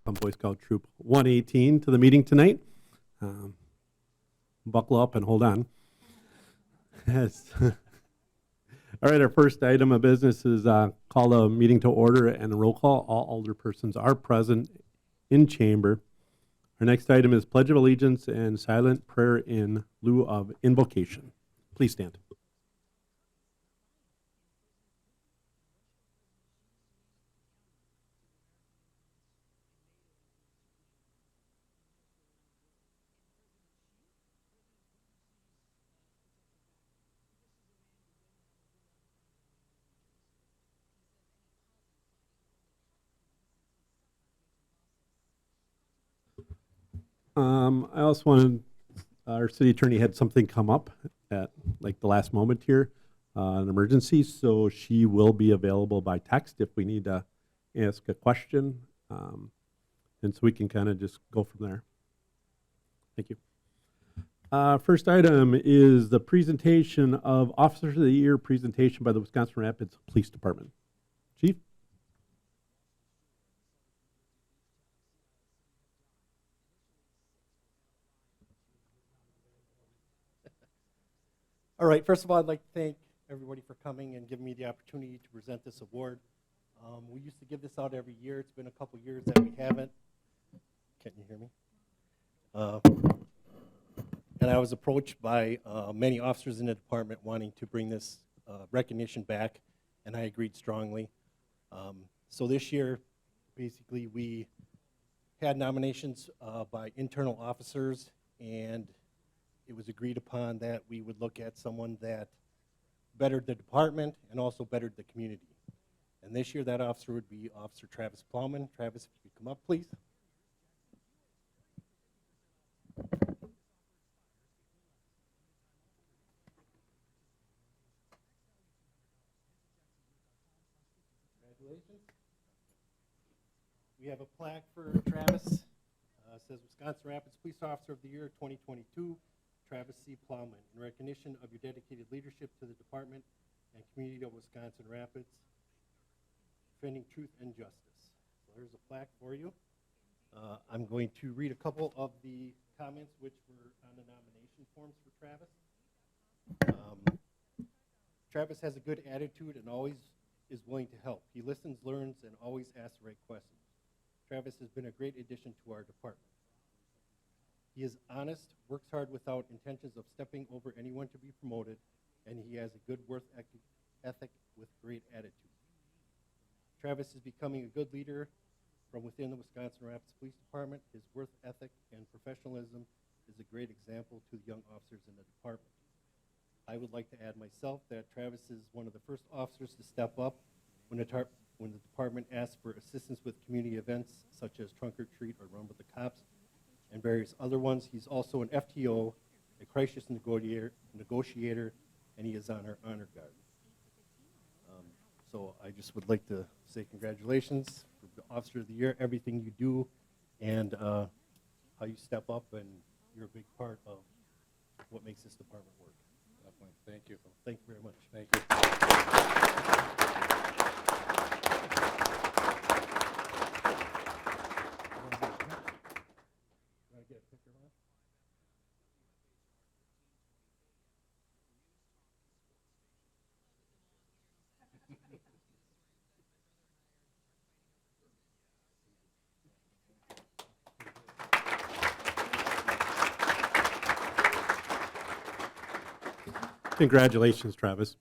From Boy Scout Troop 118 to the meeting tonight. Buckle up and hold on. Yes. All right, our first item of business is call a meeting to order and a roll call. All alderpersons are present in chamber. Our next item is Pledge of Allegiance and silent prayer in lieu of invocation. Please stand. I also wanted, our city attorney had something come up at like the last moment here, an emergency, so she will be available by text if we need to ask a question. And so we can kind of just go from there. Thank you. First item is the presentation of Officers of the Year presentation by the Wisconsin Rapids Police Department. Chief? All right, first of all, I'd like to thank everybody for coming and giving me the opportunity to present this award. We used to give this out every year. It's been a couple years that we haven't. Can you hear me? And I was approached by many officers in the department wanting to bring this recognition back, and I agreed strongly. So this year, basically, we had nominations by internal officers, and it was agreed upon that we would look at someone that bettered the department and also bettered the community. And this year, that officer would be Officer Travis Plowman. Travis, if you could come up, please. Congratulations. We have a plaque for Travis. It says Wisconsin Rapids Police Officer of the Year 2022. Travis C. Plowman, in recognition of your dedicated leadership to the department and community of Wisconsin Rapids, defending truth and justice. So here's a plaque for you. I'm going to read a couple of the comments which were on the nomination forms for Travis. Travis has a good attitude and always is willing to help. He listens, learns, and always asks the right questions. Travis has been a great addition to our department. He is honest, works hard without intentions of stepping over anyone to be promoted, and he has a good work ethic with great attitude. Travis is becoming a good leader from within the Wisconsin Rapids Police Department. His work ethic and professionalism is a great example to the young officers in the department. I would like to add myself that Travis is one of the first officers to step up when the department asks for assistance with community events such as Trunk or Treat or Run with the Cops and various other ones. He's also an FTO, a crisis negotiator, and he is on our honor guard. So I just would like to say congratulations for the Officer of the Year, everything you do, and how you step up, and you're a big part of what makes this department work. Definitely. Thank you. Thank you very much. Thank you. Get a picture of that? Congratulations, Travis.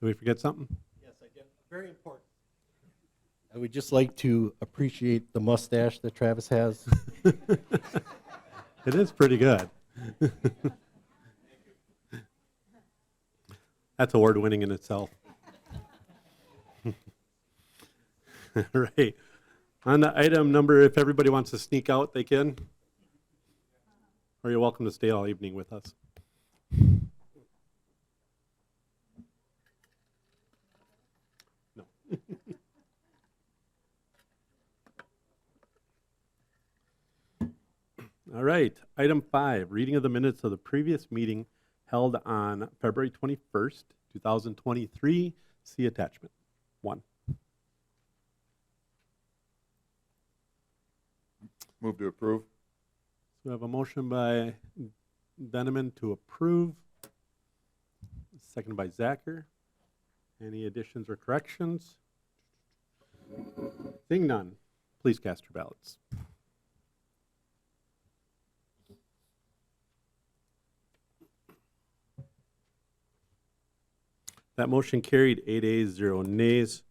Did we forget something? Yes, I did. Very important. I would just like to appreciate the mustache that Travis has. It is pretty good. That's award winning in itself. All right. On the item number, if everybody wants to sneak out, they can. Or you're welcome to stay all evening with us. No. All right. Item 5, reading of the minutes of the previous meeting held on February 21st, 2023. See attachment 1. Move to approve. So we have a motion by Benjamin to approve, seconded by Zacher. Any additions or corrections? Seeing none, please cast your ballots. That motion carried 8 ayes, 0 nays.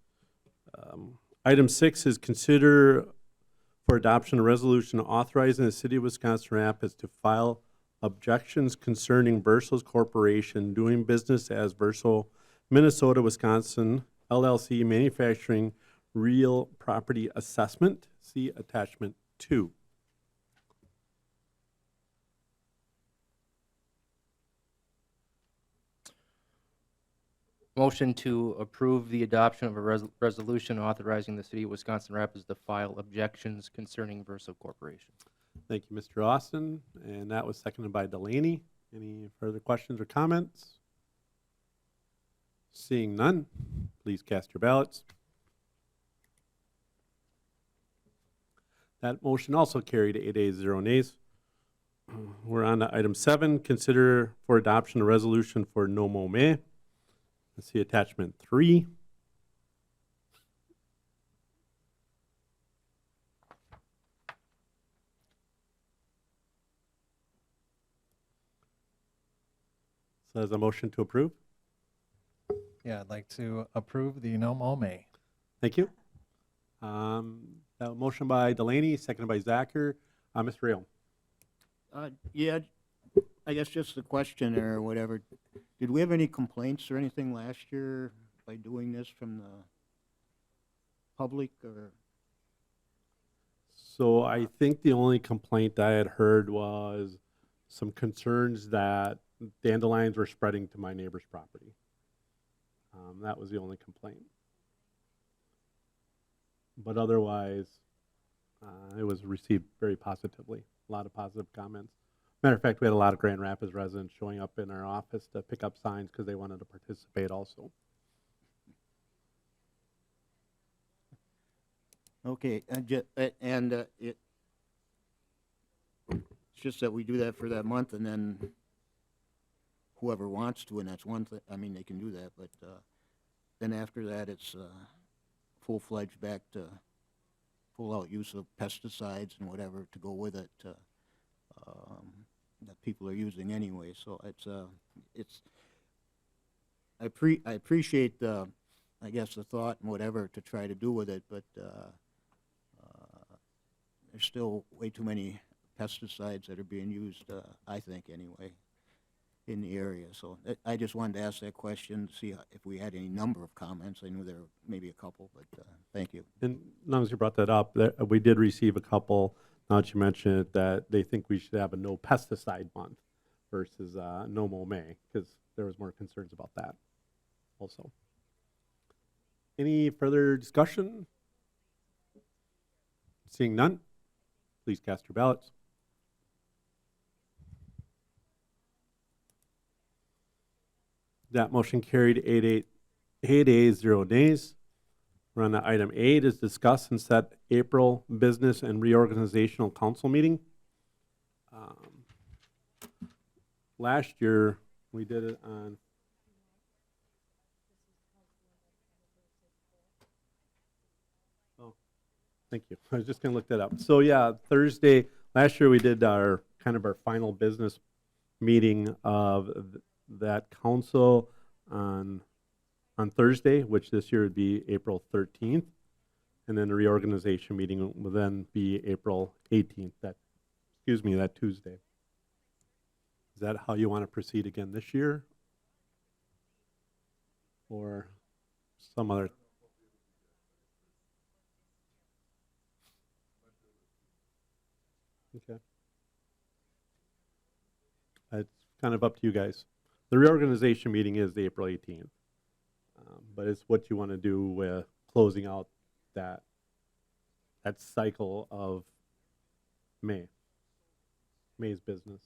Item 6 is consider for adoption a resolution authorizing the City of Wisconsin Rapids to file objections concerning Verso's Corporation doing business as Verso Minnesota, Wisconsin LLC manufacturing real property assessment. See attachment 2. Motion to approve the adoption of a resolution authorizing the City of Wisconsin Rapids to file objections concerning Verso Corporation. Thank you, Mr. Austin, and that was seconded by Delaney. Any further questions or comments? Seeing none, please cast your ballots. That motion also carried 8 ayes, 0 nays. We're on to item 7, consider for adoption a resolution for No Mo Me. Let's see attachment 3. So as a motion to approve. Yeah, I'd like to approve the no mo may. Thank you. That motion by Delaney, seconded by Zacher. Mr. Rail. Yeah, I guess just a question or whatever. Did we have any complaints or anything last year by doing this from the public or? So I think the only complaint I had heard was some concerns that dandelions were spreading to my neighbor's property. That was the only complaint. But otherwise, it was received very positively. A lot of positive comments. Matter of fact, we had a lot of Grand Rapids residents showing up in our office to pick up signs because they wanted to participate also. Okay, it's just that we do that for that month and then whoever wants to, and that's one thing, I mean, they can do that, but then after that, it's full-fledged back to full-out use of pesticides and whatever to go with it that people are using anyway. So I appreciate the, I guess, the thought and whatever to try to do with it, but there's still way too many pesticides that are being used, I think anyway, in the area. So I just wanted to ask that question to see if we had any number of comments. I knew there were maybe a couple, but thank you. And as long as you brought that up, we did receive a couple, now that you mention it, that they think we should have a no pesticide month versus no mo May, because there was more concerns about that also. Any further discussion? Seeing none, please cast your ballots. That motion carried 8 ayes, 0 nays. We're on to item 8 is discuss and set April Business and Reorganizational Council meeting. Last year, we did it on thank you. I was just going to look that up. So yeah, Thursday, last year we did our final business meeting of that council on Thursday, which this year would be April 13th. And then the reorganization meeting will then be April 18th, that Tuesday. Is that how you want to proceed again this year? Or some other? Okay. It's kind of up to you guys. The reorganization meeting is the April 18th. But it's what you want to do with closing out that cycle of May's business.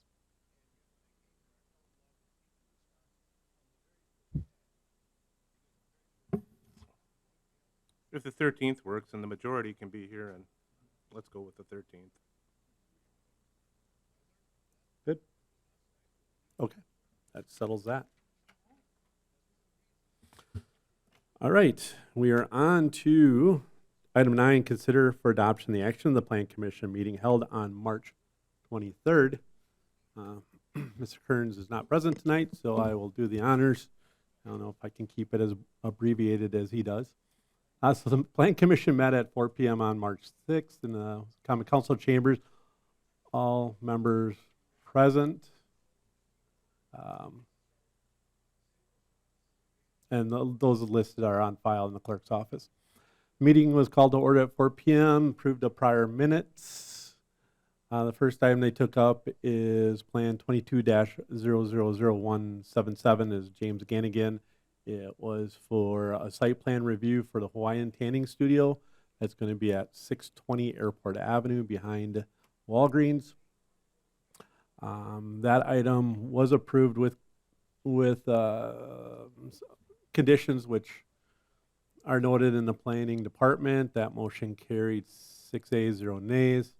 If the 13th works and the majority can be here, and let's go with the 13th. Okay, that settles that. All right, we are on to item 9, consider for adoption the action of the Plan Commission meeting held on March 23rd. Mr. Kearns is not present tonight, so I will do the honors. I don't know if I can keep it as abbreviated as he does. So the Plan Commission met at 4 p.m. on March 6th in the Common Council chambers. All members present. And those listed are on file in the clerk's office. Meeting was called to order at 4 p.m., approved the prior minutes. The first item they took up is Plan 22-000177 is James Gannigan. It was for a site plan review for the Hawaiian Tanning Studio. That's going to be at 620 Airport Avenue behind Walgreens. That item was approved with conditions which are noted in the planning department. That motion carried 6 ayes, 0 nays.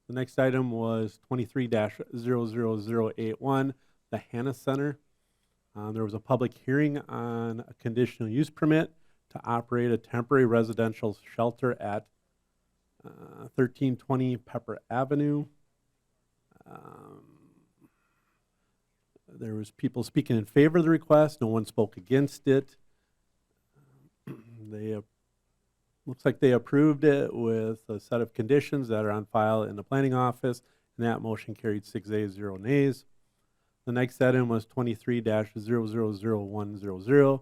The next item was 23-00081, the Hannah Center. There was a public hearing on a conditional use permit to operate a temporary residential shelter at 1320 Pepper Avenue. There was people speaking in favor of the request. No one spoke against it. Looks like they approved it with a set of conditions that are on file in the planning office, and that motion carried 6 ayes, 0 nays. The next item was 23-000100.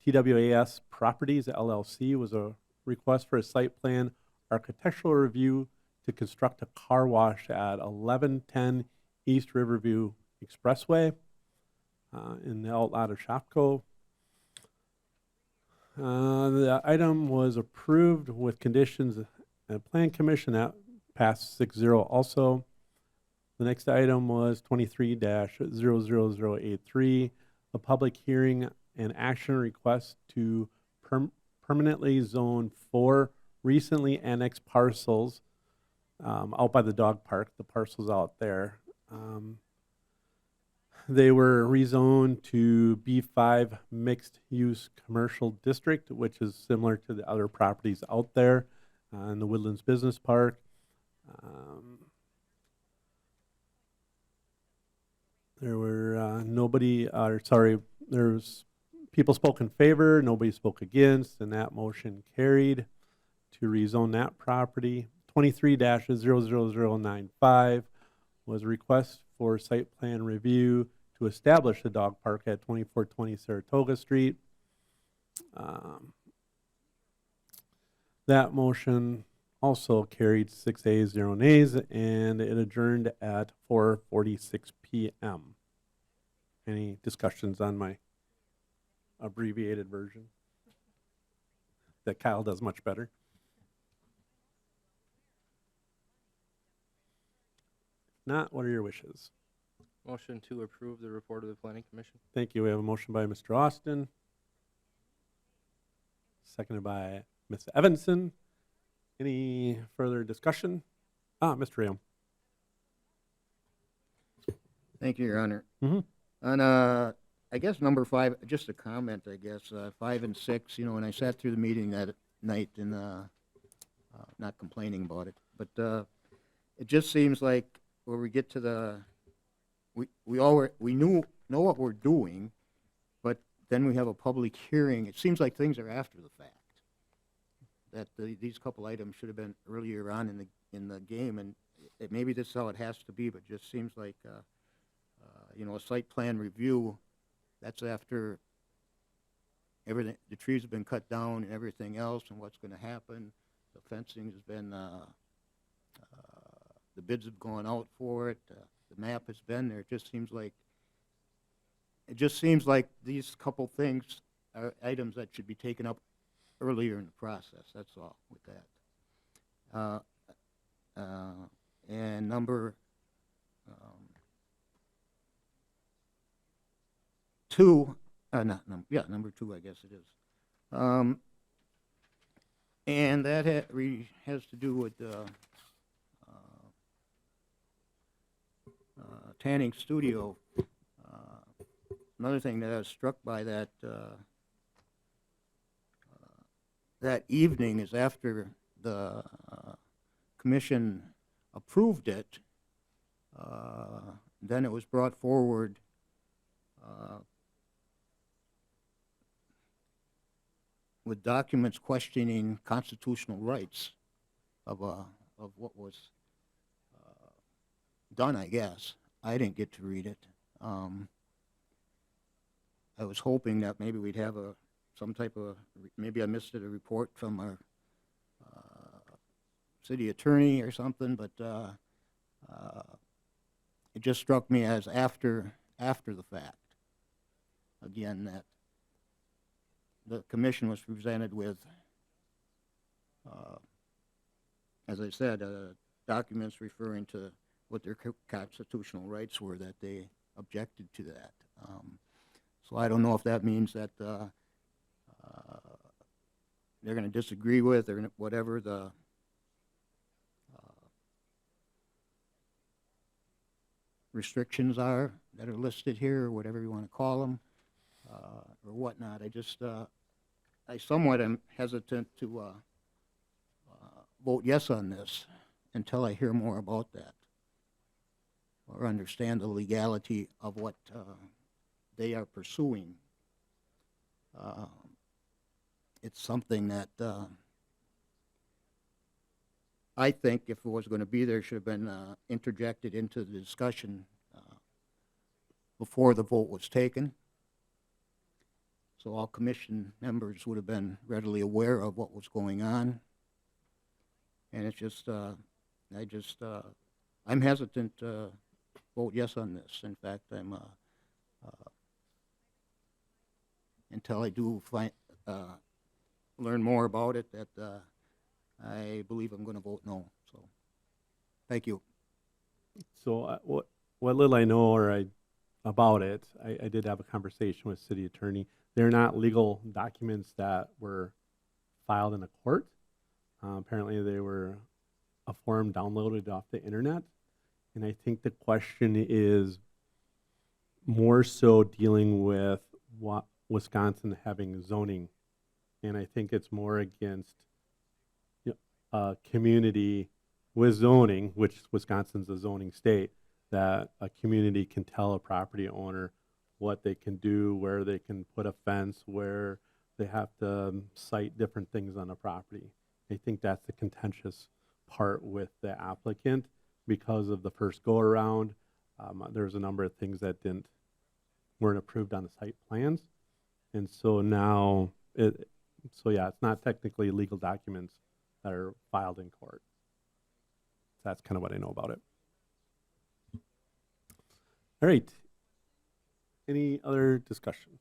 TWAS Properties LLC was a request for a site plan architectural review to construct a car wash at 1110 East Riverview Expressway in the outlot of Shopko. The item was approved with conditions at Plan Commission. That passed 6-0 also. The next item was 23-00083, a public hearing and action request to permanently zone 4 recently annexed parcels out by the dog park, the parcels out there. They were rezoned to B5 mixed use commercial district, which is similar to the other properties out there in the Woodlands Business Park. There were there's people spoke in favor, nobody spoke against, and that motion carried to rezone that property. 23-00095 was a request for site plan review to establish a dog park at 2420 Saratoga Street. That motion also carried 6 ayes, 0 nays, and it adjourned at 4:46 p.m. Any discussions on my abbreviated version that Kyle does much better? Not, what are your wishes? Motion to approve the report of the Planning Commission. Thank you. We have a motion by Mr. Austin, seconded by Ms. Evanson. Any further discussion? Mr. Rayom. Thank you, Your Honor. Mhm. On, I guess number 5, just a comment, I guess, 5 and 6, when I sat through the meeting that night and, not complaining about it, but, it just seems like where we get to we know what we're doing, but then we have a public hearing. It seems like things are after the fact. That these couple items should have been earlier on in the game, and maybe this is how it has to be, but just seems like a site plan review. That's after everything. The trees have been cut down and everything else, and what's going to happen. The fencing has been. The bids have gone out for it. The map has been there. It just seems like these couple things are items that should be taken up earlier in the process. That's all with that. And number 2, number 2, I guess it is. And that has to do with tanning studio. Another thing that I was struck by that that evening is after the commission approved it, then it was brought forward with documents questioning constitutional rights of what was done, I guess. I didn't get to read it. I was hoping that maybe we'd have some type of, maybe I missed it, a report from our city attorney or something, but it just struck me as after the fact. Again, that the commission was presented with, as I said, documents referring to what their constitutional rights were, that they objected to that. So I don't know if that means that they're going to disagree with or whatever the restrictions are that are listed here, or whatever you want to call them, or whatnot. I somewhat am hesitant to vote yes on this until I hear more about that or understand the legality of what they are pursuing. It's something that I think, if it was going to be there, should have been interjected into the discussion before the vote was taken, so all commission members would have been readily aware of what was going on. And it's just, I'm hesitant to vote yes on this. In fact, I'm until I do learn more about it, that I believe I'm going to vote no. So, thank you. So what little I know about it, I did have a conversation with city attorney. They're not legal documents that were filed in a court. Apparently they were a form downloaded off the internet. And I think the question is more so dealing with what Wisconsin having zoning. And I think it's more against a community with zoning, which Wisconsin's a zoning state, that a community can tell a property owner what they can do, where they can put a fence, where they have to cite different things on a property. I think that's the contentious part with the applicant because of the first go around. There's a number of things that weren't approved on the site plans. And so now, it's not technically legal documents that are filed in court. That's kind of what I know about it. All right. Any other discussion?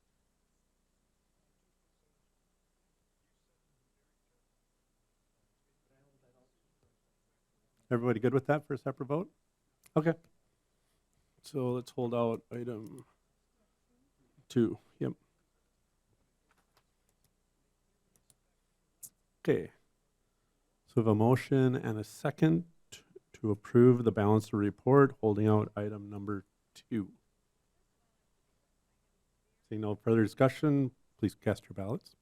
Everybody good with that for a separate vote? Okay. So let's hold out item 2. Yep. Okay. So we have a motion and a second to approve the balance of report, holding out item number 2. Seeing no further discussion, please cast your ballots.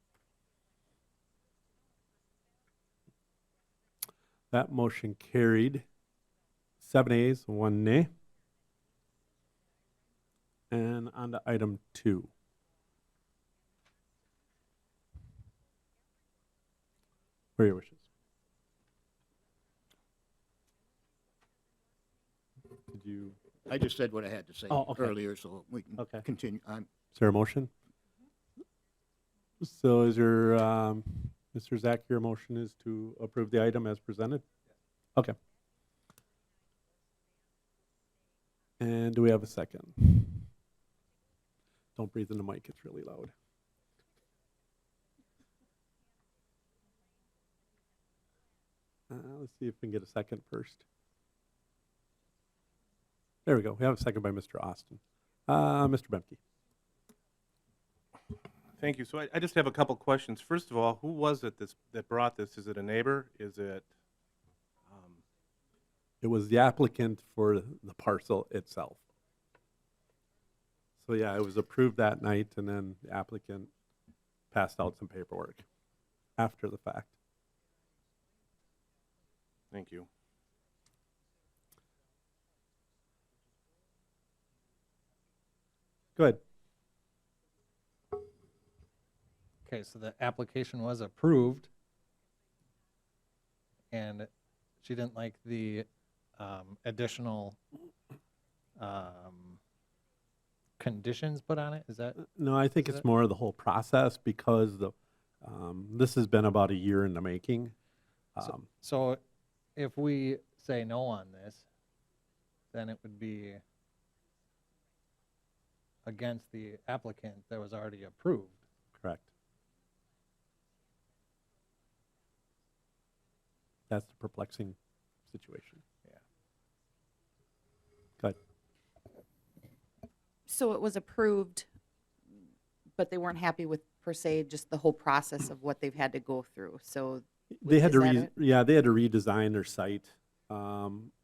That motion carried. 7 ayes, 1 nay. And on to item 2. What are your wishes? Did you? I just said what I had to say Oh, okay. earlier, so we can Okay. continue. Is there a motion? So is your, Mr. Zach, your motion is to approve the item as presented? Okay. And do we have a second? Don't breathe in the mic, it's really loud. Let's see if we can get a second first. There we go. We have a second by Mr. Austin. Mr. Bemke. Thank you. So I just have a couple questions. First of all, who was it that brought this? Is it a neighbor? Is it, It was the applicant for the parcel itself. So yeah, it was approved that night, and then the applicant passed out some paperwork after the fact. thank you. Go ahead. Okay, so the application was approved, and she didn't like the additional conditions put on it? Is that, No, I think Is it's it- more of the whole process because this has been about a year in the making. so if we say no on this, then it would be against the applicant that was already approved. Correct. That's the perplexing situation. Yeah. Go ahead. So it was approved, but they weren't happy with, per se, just the whole process of what they've had to go through, so. They had is to that it? yeah, they had to redesign their site,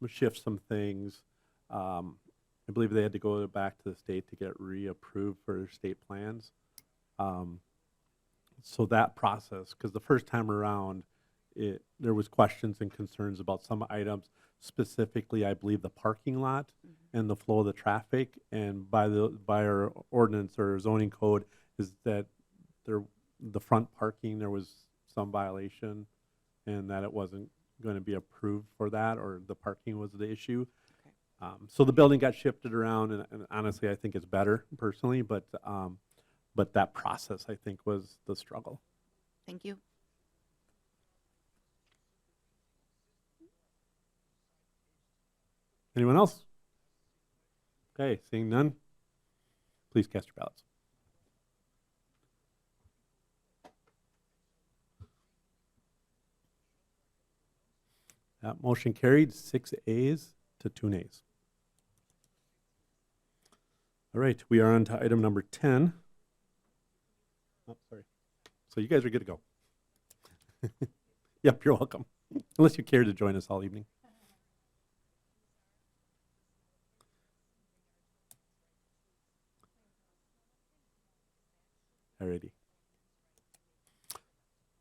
shift some things. I believe they had to go back to the state to get reapproved for their state plans. So that process, because the first time around, there was questions and concerns about some items, specifically, I believe, the parking lot and the flow of the traffic. And by our ordinance or zoning code, is that the front parking, there was some violation, and that it wasn't going to be approved for that, or the parking was the issue. So the building got shifted around, and honestly, I think it's better personally, but that process, I think, was the struggle. Thank you. Anyone else? Okay, seeing none, please cast your ballots. That motion carried, 6 ayes to 2 nays. All right, we are on to item number 10. Oh, sorry. So you guys are good to go. Yep, you're welcome. Unless you care to join us all evening. Alrighty.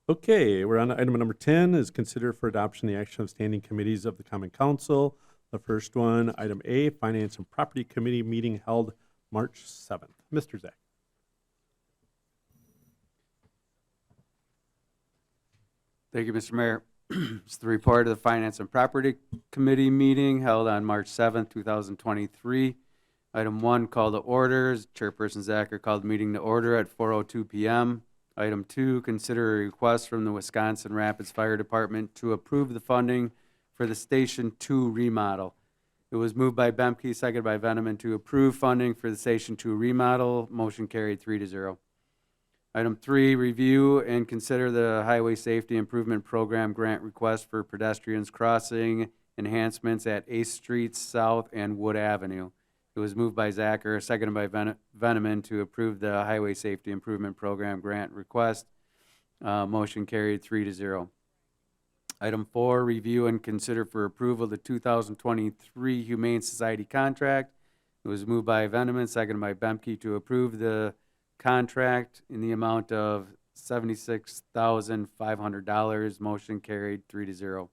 Okay, we're on to item number 10, is consider for adoption the action of standing committees of the Common Council. The first one, item A, Finance and Property Committee meeting held March 7th. Mr. Zach. Thank you, Mr. Mayor. It's the report of the Finance and Property Committee meeting held on March 7th, 2023. Item 1, call to orders. Chairperson Zacher called the meeting to order at 4:02 p.m. Item 2, consider a request from the Wisconsin Rapids Fire Department to approve the funding for the Station 2 remodel. It was moved by Bemke, seconded by Veneman to approve funding for the Station 2 remodel. Motion carried 3-0. Item 3, review and consider the Highway Safety Improvement Program grant request for pedestrians crossing enhancements at 8th Street South and Wood Avenue. It was moved by Zacher, seconded by Veneman to approve the Highway Safety Improvement Program grant request. Motion carried 3-0. Item 4, review and consider for approval the 2023 Humane Society contract. It was moved by Veneman, seconded by Bemke to approve the contract in the amount of $76,500. Motion carried 3-0.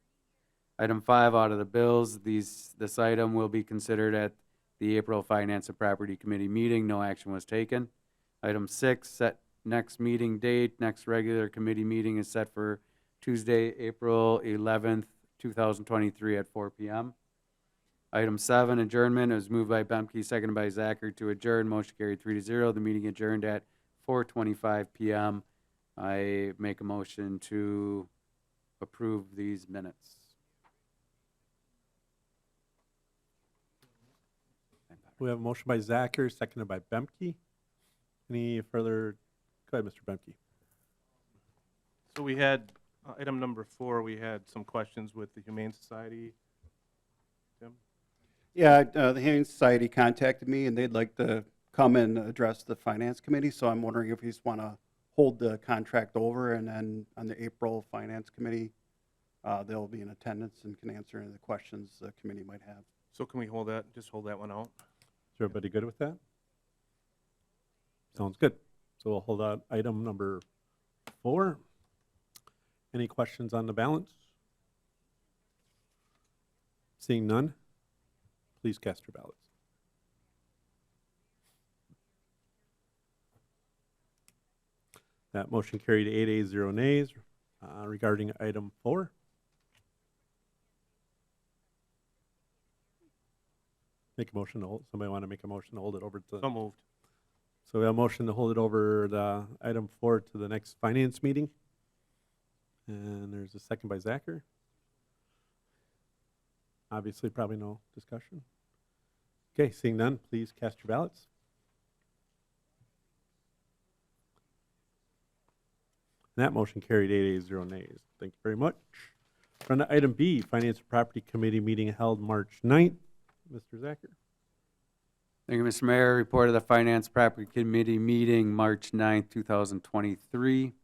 Item 5, out of the bills, this item will be considered at the April Finance and Property Committee meeting. No action was taken. Item 6, set next meeting date. Next regular committee meeting is set for Tuesday, April 11th, 2023 at 4 p.m. Item 7, adjournment. It was moved by Bemke, seconded by Zacher to adjourn. Motion carried 3-0. The meeting adjourned at 4:25 p.m. I make a motion to approve these minutes. We have a motion by Zacher, seconded by Bemke. Any further? Go ahead, Mr. Bemke. So we had, item number 4, we had some questions with the Humane Society. Tim? Yeah, the Humane Society contacted me, and they'd like to come and address the Finance Committee, so I'm wondering if you just want to hold the contract over, and then on the April Finance Committee, they'll be in attendance and can answer any of the questions the committee might have. So can we hold that, just hold that one out? Is everybody good with that? Sounds good. So we'll hold out item number 4. Any questions on the balance? Seeing none, please cast your ballots. That motion carried 8 ayes, 0 nays. Regarding item 4. Make a motion to hold, somebody want to make a motion to hold it over to? So moved. So we have a motion to hold it over the item 4 to the next finance meeting. And there's a second by Zacher. Obviously, probably no discussion. Okay, seeing none, please cast your ballots. And that motion carried 8 ayes, 0 nays. Thank you very much. On to item B, Finance and Property Committee meeting held March 9th. Mr. Zacher. Thank you, Mr. Mayor. Report of the Finance Property Committee meeting, March 9th, 2023.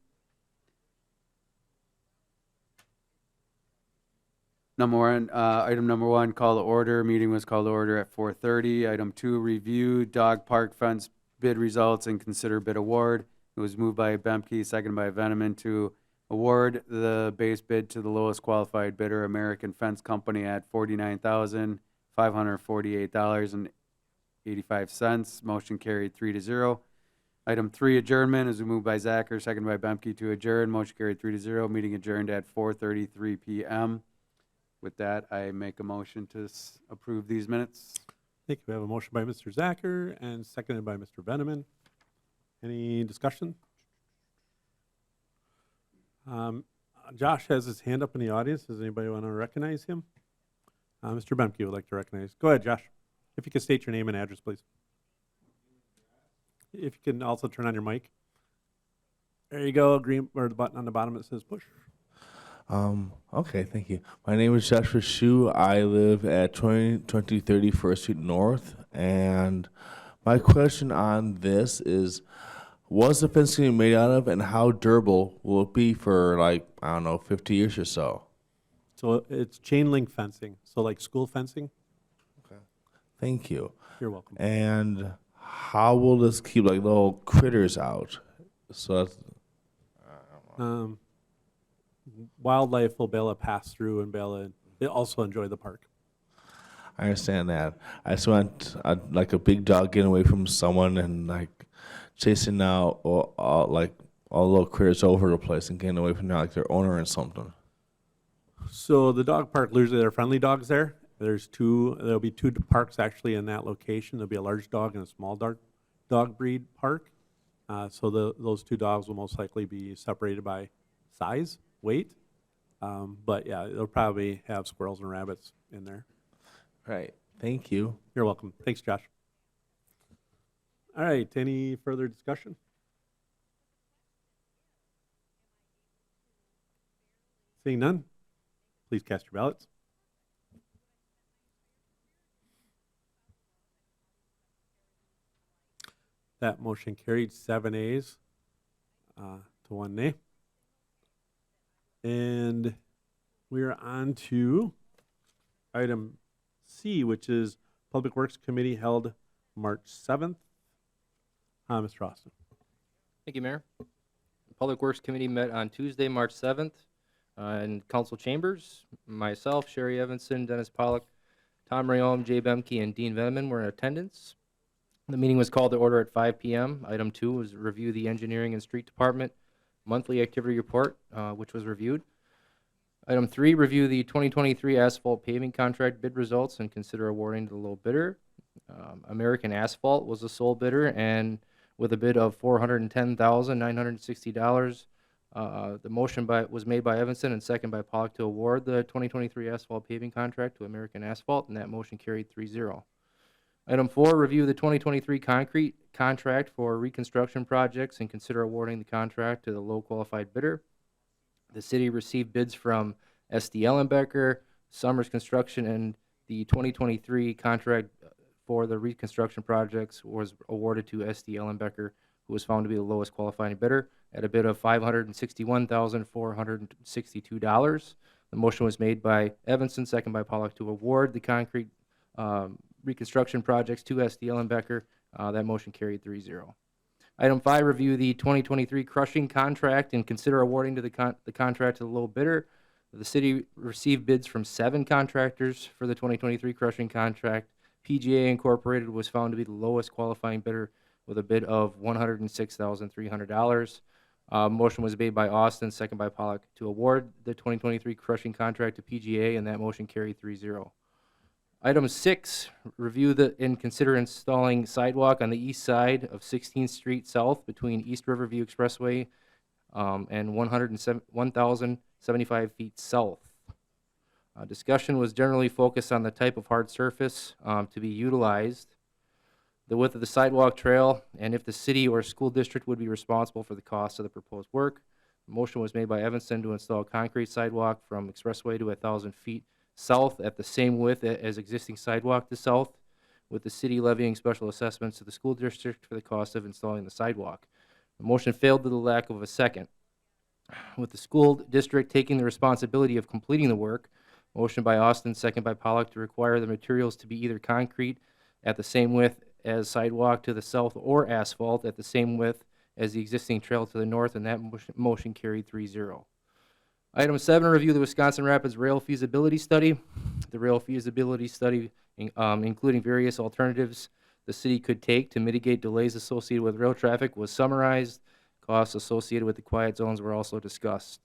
Item number 1, call to order. Meeting was called to order at 4:30. Item 2, review dog park fence bid results and consider bid award. It was moved by Bemke, seconded by Veneman to award the base bid to the lowest qualified bidder, American Fence Company, at $49,548.85. Motion carried 3-0. Item 3, adjournment, is moved by Zacher, seconded by Bemke to adjourn. Motion carried 3-0. Meeting adjourned at 4:33 p.m. With that, I make a motion to approve these minutes. Thank you. We have a motion by Mr. Zacher and seconded by Mr. Veneman. Any discussion? Josh has his hand up in the audience. Does anybody want to recognize him? Mr. Bemke would like to recognize. Go ahead, Josh. If you could state your name and address, please. If you can also turn on your mic. There you go, green, or the button on the bottom that says push. Okay, thank you. My name is Joshua Shu. I live at 2030 First Street North, and my question on this is, what's the fencing made out of, and how durable will it be for, like, I don't know, 50 years or so? So it's chain link fencing, so like school fencing. Thank you. You're welcome. And how will this keep, like, little critters out? So that's, Wildlife will be able to pass through and be able to also enjoy the park. I understand that. I just want like a big dog getting away from someone and like chasing out like all little critters over the place and getting away from like their owner or something. So the dog park, usually they're friendly dogs there. There'll be 2 parks actually in that location. There'll be a large dog and a small dog breed park. So those 2 dogs will most likely be separated by size, weight. But yeah, they'll probably have squirrels and rabbits in there. Right. Thank you. You're welcome. Thanks, Josh. All right, any further discussion? Seeing none, please cast your ballots. That motion carried 7 ayes to 1 nay. And we are on to item C, which is Public Works Committee held March 7th. Mr. Austin. Thank you, Mayor. The Public Works Committee met on Tuesday, March 7th, in council chambers. Myself, Sherry Evanson, Dennis Pollock, Tom Rayom, Jay Bemke, and Dean Veneman were in attendance. The meeting was called to order at 5 p.m. Item 2 was review the Engineering and Street Department monthly activity report, which was reviewed. Item 3, review the 2023 asphalt paving contract bid results and consider awarding to the low bidder. American Asphalt was the sole bidder, and with a bid of $410,960. The motion was made by Evanson and second by Pollock to award the 2023 asphalt paving contract to American Asphalt, and that motion carried 3-0. Item 4, review the 2023 concrete contract for reconstruction projects and consider awarding the contract to the low qualified bidder. The city received bids from SD Ellenbecker, Summers Construction, and the 2023 contract for the reconstruction projects was awarded to SD Ellenbecker, who was found to be the lowest qualifying bidder, at a bid of $561,462. The motion was made by Evanson, second by Pollock, to award the concrete reconstruction projects to SD Ellenbecker. That motion carried 3-0. Item 5, review the 2023 crushing contract and consider awarding to the contract to the low bidder. The city received bids from 7 contractors for the 2023 crushing contract. PGA Incorporated was found to be the lowest qualifying bidder with a bid of $106,300. Motion was made by Austin, second by Pollock, to award the 2023 crushing contract to PGA, and that motion carried 3-0. Item 6, review and consider installing sidewalk on the east side of 16th Street South between East Riverview Expressway and 1,075 feet south. Discussion was generally focused on the type of hard surface to be utilized, the width of the sidewalk trail, and if the city or school district would be responsible for the cost of the proposed work. The motion was made by Evanston to install concrete sidewalk from Expressway to 1,000 feet south at the same width as existing sidewalk to south, with the city levying special assessments to the school district for the cost of installing the sidewalk. The motion failed due to the lack of a second. With the school district taking the responsibility of completing the work, motion by Austin, second by Pollock, to require the materials to be either concrete at the same width as sidewalk to the south or asphalt at the same width as the existing trail to the north, and that motion carried 3-0. Item 7, review the Wisconsin Rapids Rail Feasibility Study. The rail feasibility study, including various alternatives the city could take to mitigate delays associated with rail traffic, was summarized. Costs associated with the quiet zones were also discussed.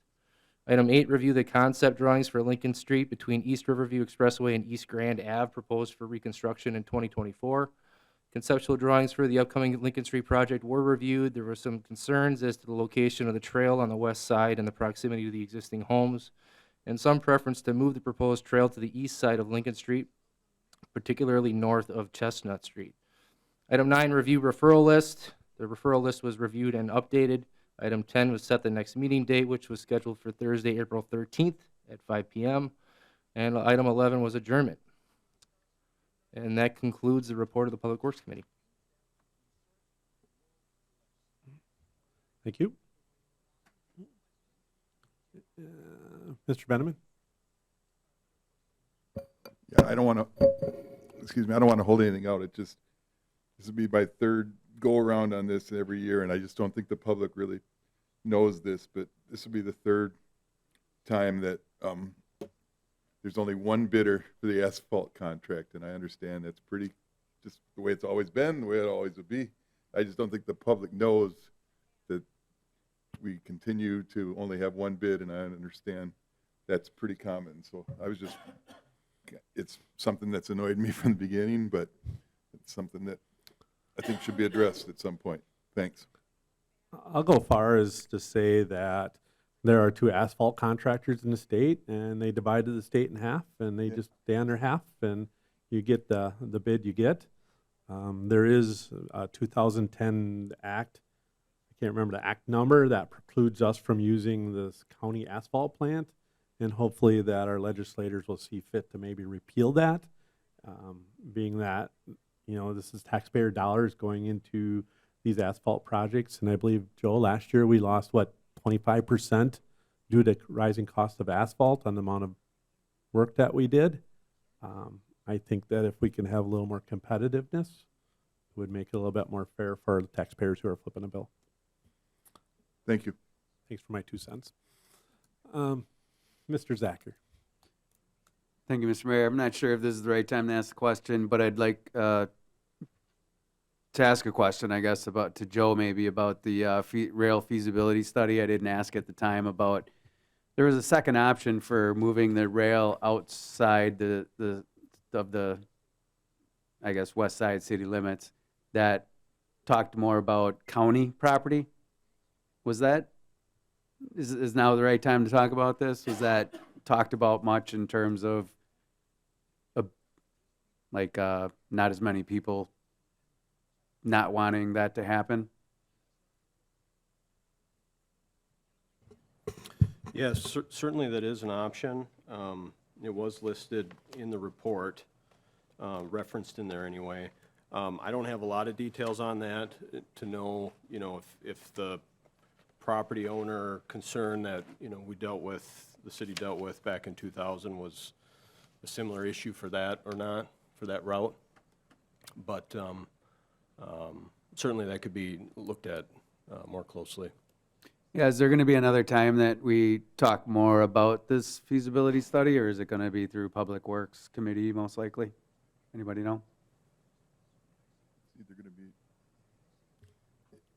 Item 8, review the concept drawings for Lincoln Street between East Riverview Expressway and East Grand Ave proposed for reconstruction in 2024. Conceptual drawings for the upcoming Lincoln Street project were reviewed. There were some concerns as to the location of the trail on the west side and the proximity to the existing homes, and some preference to move the proposed trail to the east side of Lincoln Street, particularly north of Chestnut Street. Item 9, review referral list. The referral list was reviewed and updated. Item 10 was set the next meeting date, which was scheduled for Thursday, April 13th at 5 p.m. And item 11 was adjournment. And that concludes the report of the Public Works Committee. Thank you. Mr. Benjamin? Yeah, I don't want to, excuse me, I don't want to hold anything out. This will be my third go-around on this every year, and I just don't think the public really knows this, but this will be the third time that there's only one bidder for the asphalt contract, and I understand that's pretty, just the way it's always been, the way it always will be. I just don't think the public knows that we continue to only have one bid, and I understand that's pretty common. So it's something that's annoyed me from the beginning, but it's something that I think should be addressed at some point. Thanks. I'll go far as to say that there are 2 asphalt contractors in the state, and they divided the state in half, and they just stay on their half, and you get the bid you get. There is a 2010 act, I can't remember the act number, that precludes us from using this county asphalt plant, and hopefully that our legislators will see fit to maybe repeal that, being that, this is taxpayer dollars going into these asphalt projects. And I believe, Joe, last year we lost, 25% due to rising cost of asphalt on the amount of work that we did. I think that if we can have a little more competitiveness, it would make it a little bit more fair for the taxpayers who are flipping a bill. Thank you. Thanks for my 2 cents. Mr. Zacher. Thank you, Mr. Mayor. I'm not sure if this is the right time to ask the question, but I'd like to ask a question, I guess, to Joe maybe about the rail feasibility study. I didn't ask at the time about, there was a second option for moving the rail outside of the, I guess, west side city limits that talked more about county property. Is now the right time to talk about this? Was that talked about much in terms of not as many people not wanting that to happen? Yes, certainly that is an option. It was listed in the report, referenced in there anyway. I don't have a lot of details on that to know, if the property owner concern that, the city dealt with back in 2000 was a similar issue for that or not, for that route. But certainly that could be looked at more closely. Yeah, is there going to be another time that we talk more about this feasibility study, or is it going to be through Public Works Committee most likely? Anybody know?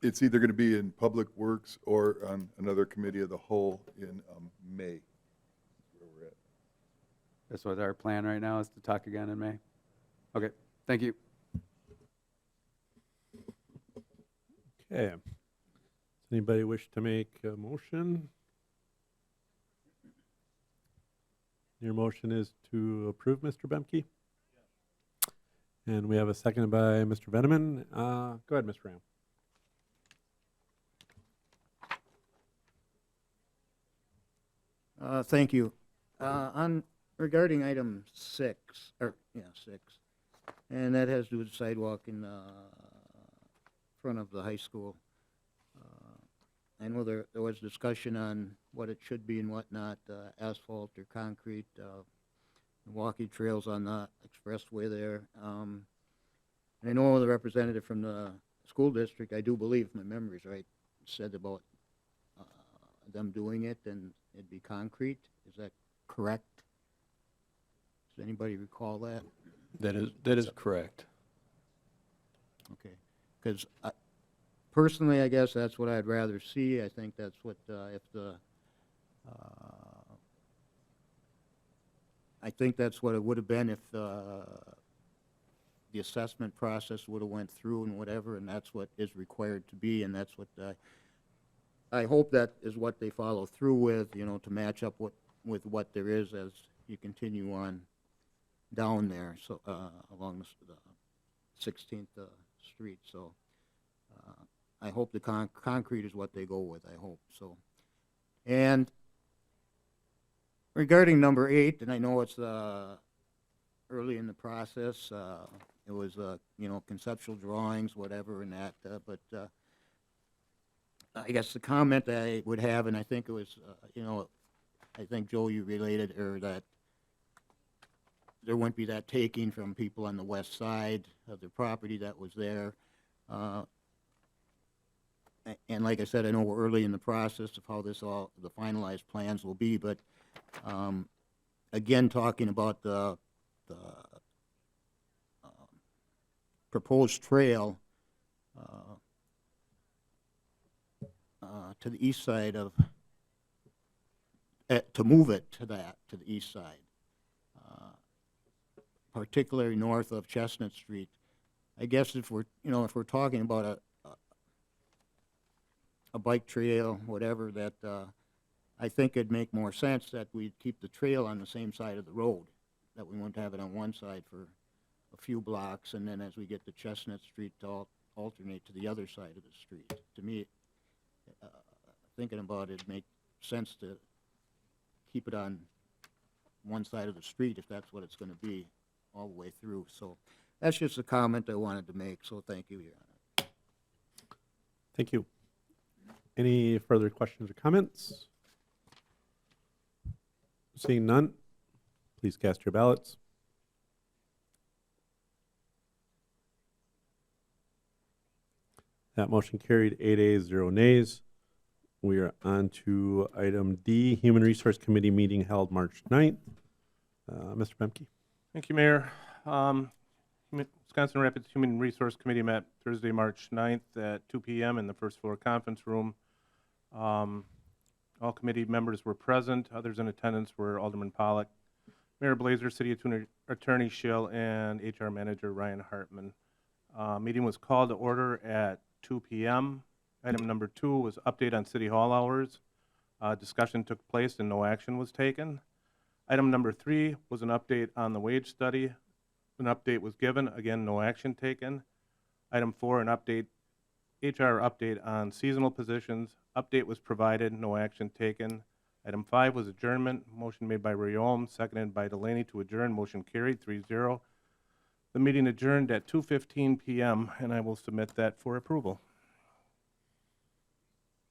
It's either going to be in Public Works or on another committee of the whole in May. Where we're at. That's what our plan right now is, to talk again in May. Okay, thank you. Okay. Does anybody wish to make a motion? Your motion is to approve, Mr. Bemke? And we have a second by Mr. Veneman. Go ahead, Mr. Ram. Thank you. Regarding item 6, and that has to do with the sidewalk in front of the high school. I know there was discussion on what it should be and what not, asphalt or concrete, walking trails on the expressway there. And I know the representative from the school district, I do believe, if my memory's right, said about them doing it, and it'd be concrete. Is that correct? Does anybody recall that? That is correct. Okay, because personally, I guess that's what I'd rather see. I think that's what, I think that's what it would have been if the assessment process would have went through and whatever, and that's what is required to be, and that's what I hope that is what they follow through with, to match up with what there is as you continue on down there, so along the 16th Street. So I hope the concrete is what they go with. I hope so. And regarding number 8, and I know it's early in the process. It was conceptual drawings, whatever, and that. But I guess the comment I would have, and I think it was, I think Joe, you related, or that there wouldn't be that taking from people on the west side of the property that was there. And like I said, I know we're early in the process of how the finalized plans will be, but again, talking about the proposed trail to the east side of, to move it to the east side, particularly north of Chestnut Street. I guess if we're talking about a bike trail, whatever, that I think it'd make more sense that we'd keep the trail on the same side of the road, that we wouldn't have it on one side for a few blocks, and then as we get to Chestnut Street, to alternate to the other side of the street. To me, thinking about it, makes sense to keep it on one side of the street if that's what it's going to be all the way through. So that's just a comment I wanted to make, so thank you, Your Honor. Thank you. Any further questions or comments? Seeing none, please cast your ballots. That motion carried 8 ayes, 0 nays. We are on to item D, Human Resource Committee meeting held March 9th. Mr. Bemke. Thank you, Mayor. Wisconsin Rapids Human Resource Committee met Thursday, March 9th at 2 p.m. in the first floor conference room. All committee members were present. Others in attendance were Alderman Pollock, Mayor Blazer, City Attorney Schill, and HR Manager Ryan Hartman. Meeting was called to order at 2 p.m. Item number 2 was update on City Hall hours. Discussion took place and no action was taken. Item number 3 was an update on the wage study. An update was given, again, no action taken. Item 4, an update, HR update on seasonal positions. Update was provided, no action taken. Item 5 was adjournment. Motion made by Rayom, seconded by Delaney to adjourn. Motion carried 3-0. The meeting adjourned at 2:15 p.m., and I will submit that for approval.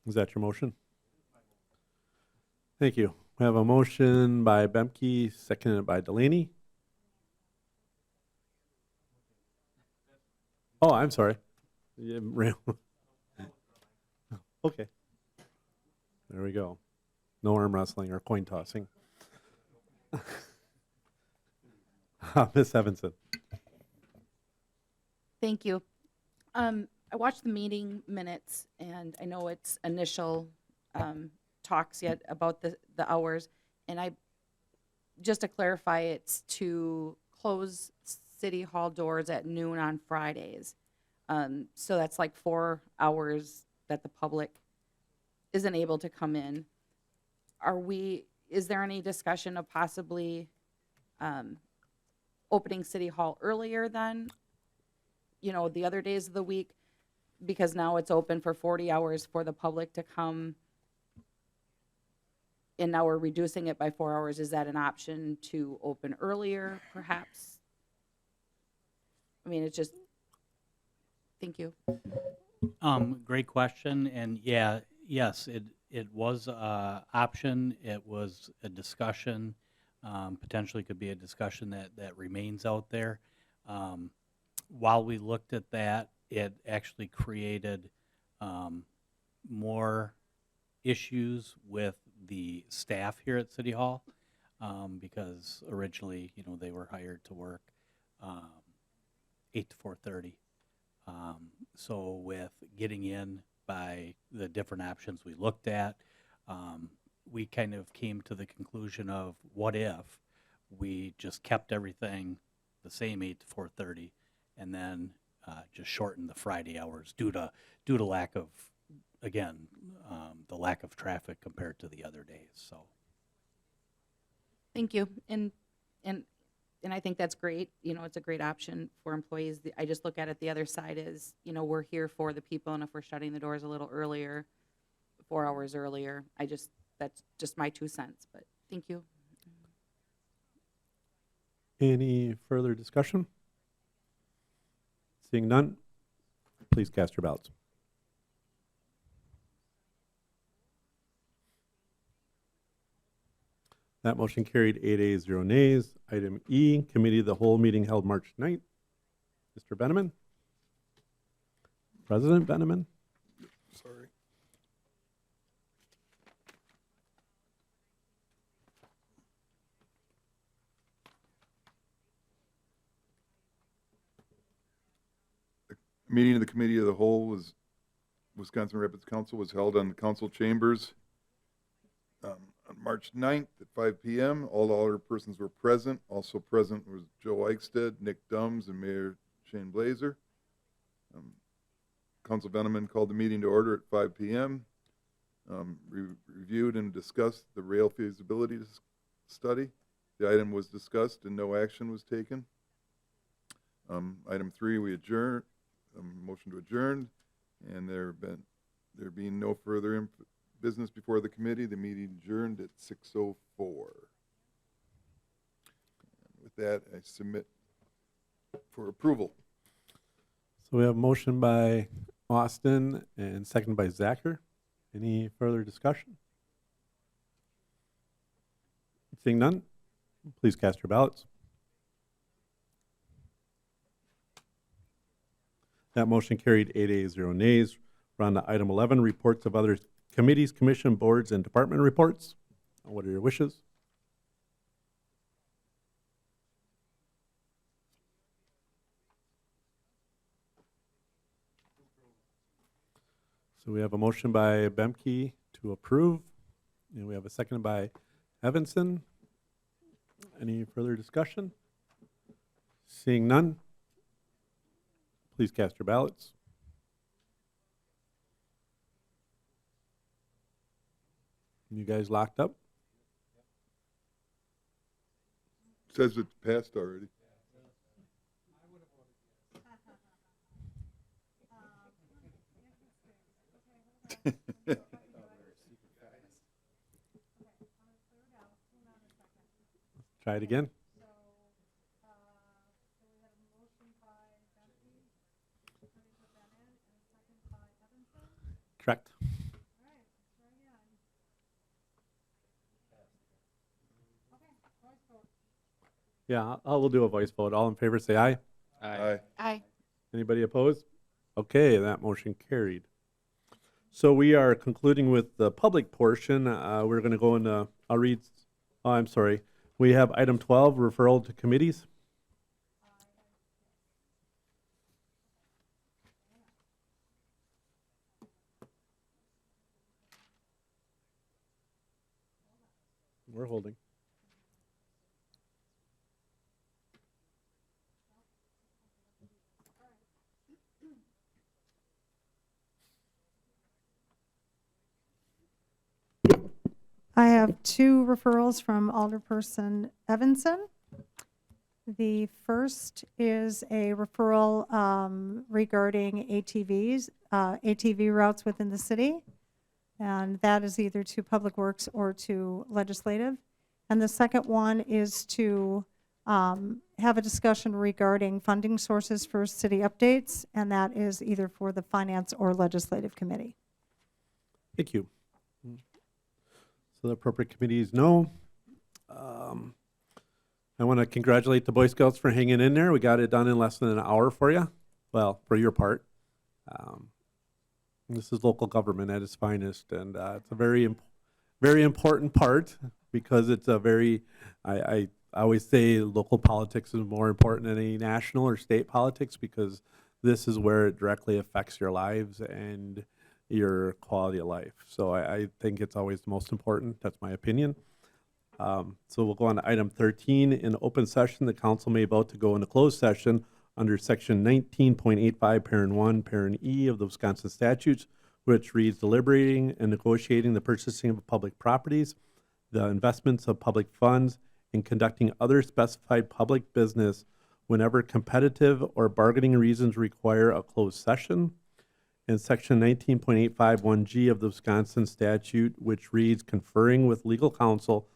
Is that your motion? Thank you. We have a motion by Bemke, seconded by Delaney. Oh, I'm sorry. Yeah, okay. There we go. No arm wrestling or coin tossing. Ms. Evanson. Thank you. I watched the meeting minutes, and I know it's initial talks yet about the hours, and just to clarify, it's to close City Hall doors at noon on Fridays. So that's like 4 hours that the public isn't able to come in. Is there any discussion of possibly opening City Hall earlier than, the other days of the week? Because now it's open for 40 hours for the public to come, and now we're reducing it by 4 hours. Is that an option to open earlier, perhaps? I mean, it's just, thank you. Great question, and yes, it was a option. It was a discussion, potentially could be a discussion that remains out there. While we looked at that, it actually created more issues with the staff here at City Hall, because originally, they were hired to work 8 to 4:30. So with getting in by the different options we looked at, we kind of came to the conclusion of what if we just kept everything the same 8 to 4:30, and then just shortened the Friday hours due to lack of, again, the lack of traffic compared to the other days. So. Thank you. And I think that's great. It's a great option for employees. I just look at it the other side is, we're here for the people, and if we're shutting the doors a little earlier, 4 hours earlier, that's just my 2 cents, but thank you. Any further discussion? Seeing none, please cast your ballots. That motion carried 8 ayes, 0 nays. Item E, Committee of the Whole meeting held March 9th. Mr. Benjamin? President Benjamin? Sorry. The meeting of the Committee of the Whole was, Wisconsin Rapids Council was held on the council chambers on March 9th at 5 p.m. All alderpersons were present. Also present was Joe Eichstead, Nick Dums, and Mayor Shane Blazer. Council Veneman called the meeting to order at 5 p.m. Reviewed and discussed the rail feasibility study. The item was discussed and no action was taken. Item 3, we adjourned. Motion to adjourn, and there being no further business before the committee, the meeting adjourned at 6:04. With that, I submit for approval. So we have a motion by Austin and second by Zacher. Any further discussion? Seeing none, please cast your ballots. That motion carried 8 ayes, 0 nays. We're on to item 11, reports of other committees, commission, boards, and department reports. What are your wishes? So we have a motion by Bemke to approve, and we have a second by Evanson. Any further discussion? Seeing none, please cast your ballots. You guys locked up? Says it's passed already. Try it again. Correct. Yeah, we'll do a voice vote. All in favor, say aye. Aye. Aye. Anybody opposed? Okay, that motion carried. So we are concluding with the public portion. We're going to go into, I'll read, oh, I'm sorry. We have item 12, referral to committees. We're holding. I have two referrals from Alderperson Evanson. The first is a referral regarding ATVs, ATV routes within the city, and that is either to Public Works or to Legislative. And the second one is to have a discussion regarding funding sources for city updates, and that is either for the Finance or Legislative Committee. Thank you. So the appropriate committees know. I want to congratulate the Boy Scouts for hanging in there. We got it done in less than an hour for you. Well, for your part. This is local government at its finest, and it's a very, very important part because it's a very, I always say local politics is more important than any national or state politics because this is where it directly affects your lives and your quality of life. So I think it's always the most important. That's my opinion. So we'll go on to item 13. In open session, the council may vote to go into closed session under section 19.85, parent 1, parent E of the Wisconsin statutes, which reads deliberating and negotiating the purchasing of public properties, the investments of public funds, and conducting other specified public business whenever competitive or bargaining reasons require a closed session. And section 19.851G of the Wisconsin statute, which reads conferring with legal counsel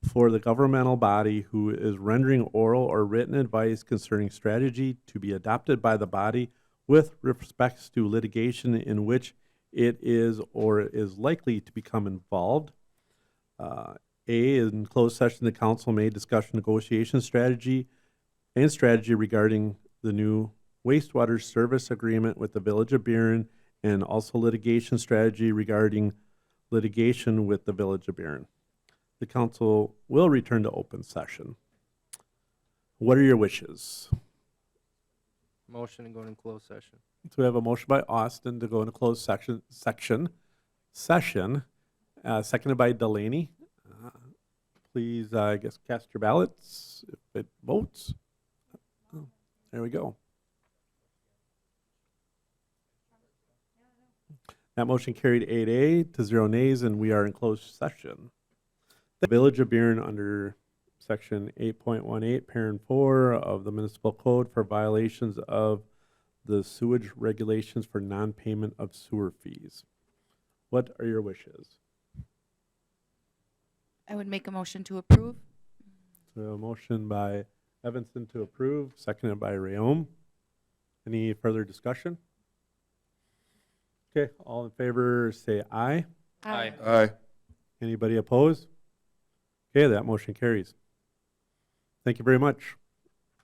for the governmental body who is rendering oral or written advice concerning strategy to be adopted by the body with respects to litigation in which it is or is likely to become involved. A, in closed session, the council may discuss negotiation strategy regarding the new wastewater service agreement with the Village of Buren and also litigation strategy regarding litigation with the Village of Buren. The council will return to open session. What are your wishes? Motion to go into closed session. So we have a motion by Austin to go into closed session, seconded by Delaney. Please, I guess, cast your ballots if it votes. Oh, there we go. That motion carried 8A to 0 nays, and we are in closed session. The Village of Buren under section 8.18, parent 4 of the municipal code for violations of the sewage regulations for non-payment of sewer fees. What are your wishes? I would make a motion to approve. So a motion by Evanson to approve, seconded by Rayom. Any further discussion? Okay, all in favor say aye. Aye. Aye. Anybody opposed? Okay, that motion carries. Thank you very much.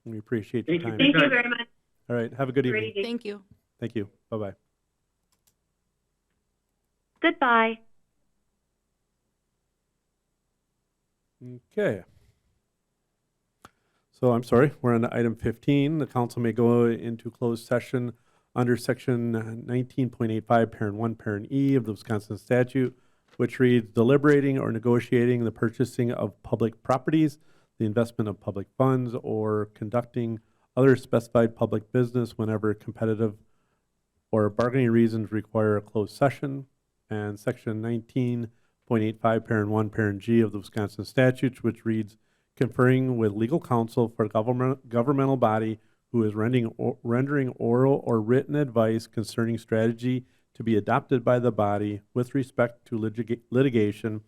We appreciate your time. Thank you very much. All right, have a good evening. Thank you. Thank you. Bye-bye. Goodbye. Okay. So I'm sorry, we're on to item 15. The council may go into closed session under section 19.85, parent 1, parent E of the Wisconsin statute, which reads deliberating or negotiating the purchasing of public properties, the investment of public funds, or conducting other specified public business whenever competitive or bargaining reasons require a closed session. And section 19.85, parent 1, parent G of the Wisconsin statutes, which reads conferring with legal counsel for a governmental body who is rendering oral or written advice concerning strategy to be adopted by the body with respect to litigation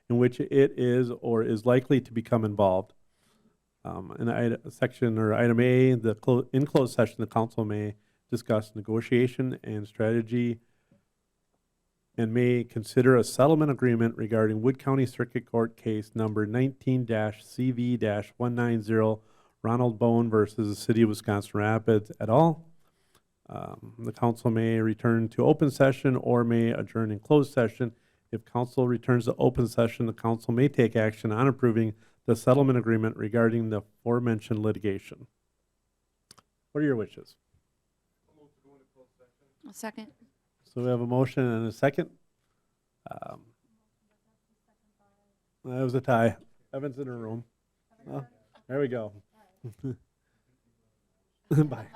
in which it is or is likely to become involved. In item A, in closed session, the council may discuss negotiation and strategy and may consider a settlement agreement regarding Wood County Circuit Court case number 19-CV-190 Ronald Bone versus the City of Wisconsin Rapids et al. The council may return to open session or may adjourn in closed session. If council returns to open session, the council may take action on approving the settlement agreement regarding the aforementioned litigation. What are your wishes? A second. So we have a motion and a second. That was a tie. Evan's in the room. Oh, there we go. Bye.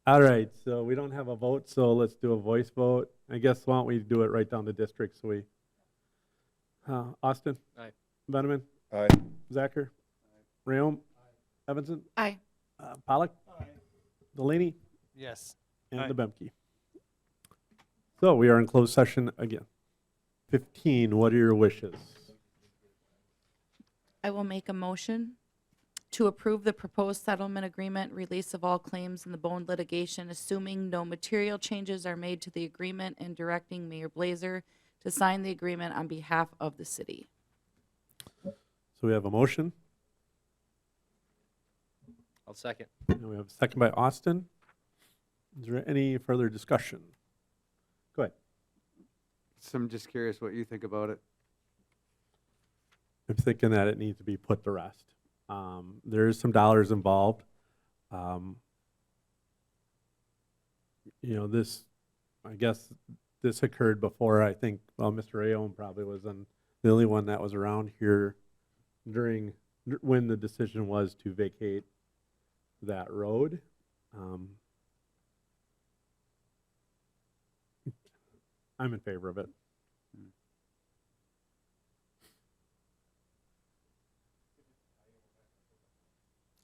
All right, so we don't have a vote, so let's do a voice vote. I guess why don't we do it right down the district, so we, Austin? Aye. Benjamin? Aye. Zacher? Rayom? Evanson? Aye. Pollock? Delaney? Yes. And Aye. the Bemke. So we are in closed session again. 15, what are your wishes? I will make a motion to approve the proposed settlement agreement, release of all claims in the Bone litigation, assuming no material changes are made to the agreement, and directing Mayor Blazer to sign the agreement on behalf of the city. So we have a motion, I'll second. and we have a second by Austin. Is there any further discussion? Go ahead. So I'm just curious what you think about it. I'm thinking that it needs to be put to rest. There is some dollars involved. This, I guess, this occurred before, I think, well, Mr. Rayom probably was the only one that was around here when the decision was to vacate that road. I'm in favor of it.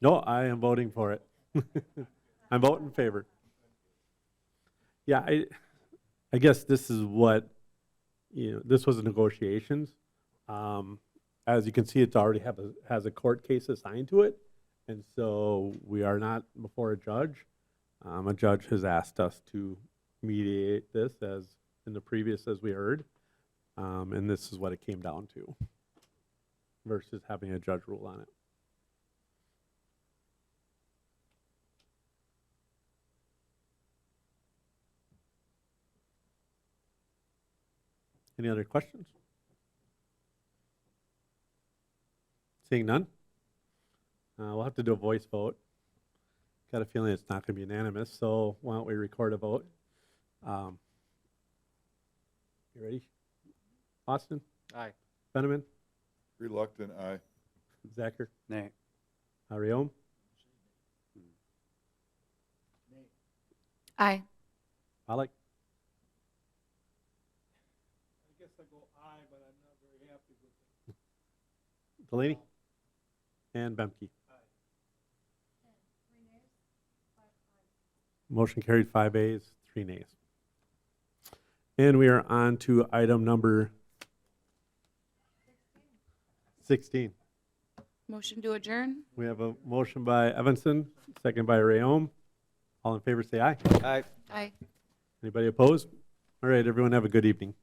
No, I am voting for it. I'm voting in favor. Yeah, I guess this is what, this was negotiations. As you can see, it's already has a court case assigned to it. And so we are not before a judge. A judge has asked us to mediate this as in the previous, as we heard. And this is what it came down to versus having a judge rule on it. Any other questions? Seeing none? We'll have to do a voice vote. Got a feeling it's not going to be unanimous, so why don't we record a vote? You ready? Austin? Aye. Benjamin? Reluctant, aye. Zacher? Nay. Ariom? Aye. Pollock? Delaney? And Bemke? Motion carried, 5 ayes, 3 nays. And we are on to item number 16. Motion to adjourn? We have a motion by Evanson, second by Rayom. All in favor say aye. Aye. Aye. Anybody opposed? All right, everyone have a good evening.